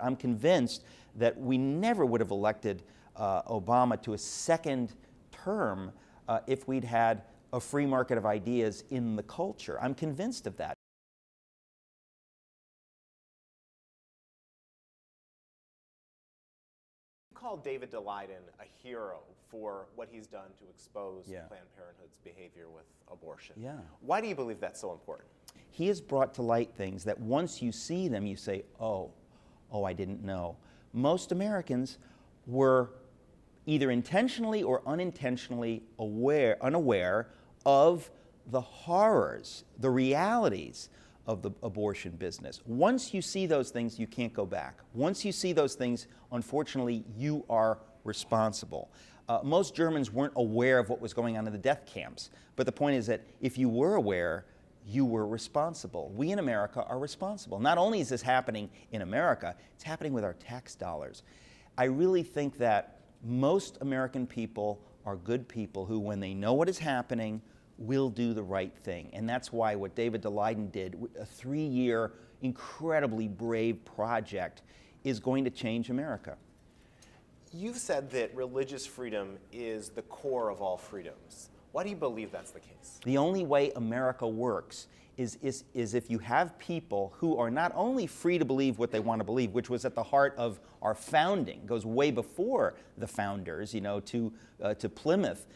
I'm convinced that we never would have elected Obama to a second term if we'd had a free market of ideas in the culture. I'm convinced of that. You call David Daleiden a hero for what he's done to expose Planned Parenthood's behavior with abortion. Yeah. Why do you believe that's so important? He has brought to light things that once you see them, you say, oh, I didn't know. Most Americans were either intentionally or unintentionally unaware of the horrors, the realities of the abortion business. Once you see those things, you can't go back. Once you see those things, unfortunately, you are responsible. Most Germans weren't aware of what was going on in the death camps, but the point is that if you were aware, you were responsible. We in America are responsible. Not only is this happening in America, it's happening with our tax dollars. I really think that most American people are good people who, when they know what is happening, will do the right thing. And that's why what David Daleiden did, a 3-year, incredibly brave project, is going to change America. You've said that religious freedom is the core of all freedoms. Why do you believe that's the case? The only way America works is if you have people who are not only free to believe what they want to believe, which was at the heart of our founding, goes way before the founders, to Plymouth.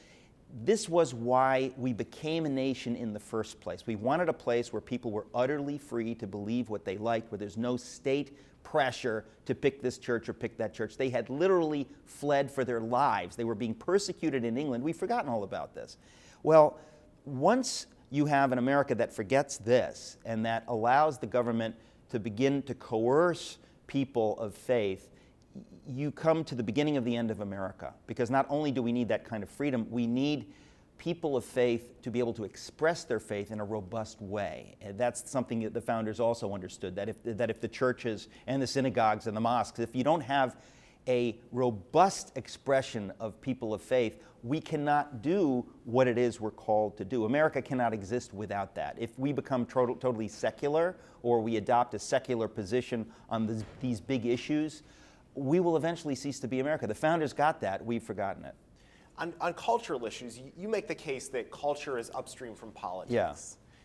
This was why we became a nation in the first place. We wanted a place where people were utterly free to believe what they liked, where there's no state pressure to pick this church or pick that church. They had literally fled for their lives. They were being persecuted in England. We've forgotten all about this. Well, once you have an America that forgets this and that allows the government to begin to coerce people of faith, you come to the beginning of the end of America. Because not only do we need that kind of freedom, we need people of faith to be able to express their faith in a robust way. And that's something that the founders also understood, that if the churches and the synagogues and the mosques, if you don't have a robust expression of people of faith, we cannot do what it is we're called to do. America cannot exist without that. If we become totally secular, or we adopt a secular position on these big issues, we will eventually cease to be America. The founders got that. We've forgotten it. On cultural issues, you make the case that culture is upstream from politics. Yeah.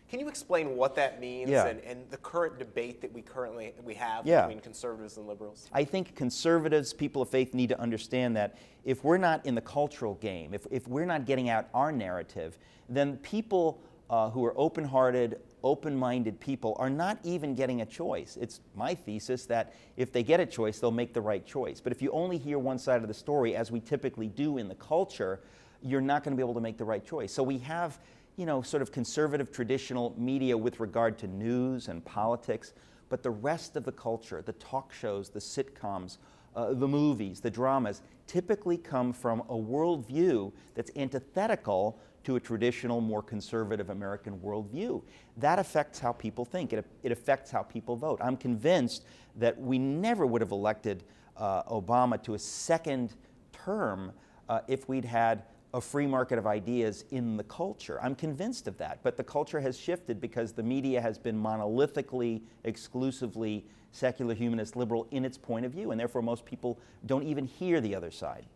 Can you explain what that means and the current debate that we have between conservatives and liberals? I think conservatives, people of faith, need to understand that if we're not in the cultural game, if we're not getting out our narrative, then people who are open-hearted, open-minded people are not even getting a choice. It's my thesis that if they get a choice, they'll make the right choice. But if you only hear one side of the story, as we typically do in the culture, you're not going to be able to make the right choice. So we have, sort of conservative traditional media with regard to news and politics, but the rest of the culture, the talk shows, the sitcoms, the movies, the dramas, typically come from a worldview that's antithetical to a traditional, more conservative American worldview. That affects how people think. It affects how people vote. I'm convinced that we never would have elected Obama to a second term if we'd had a free market of ideas in the culture. I'm convinced of that. But the culture has shifted because the media has been monolithically, exclusively secular, humanist, liberal in its point of view, and therefore most people don't even hear the other side.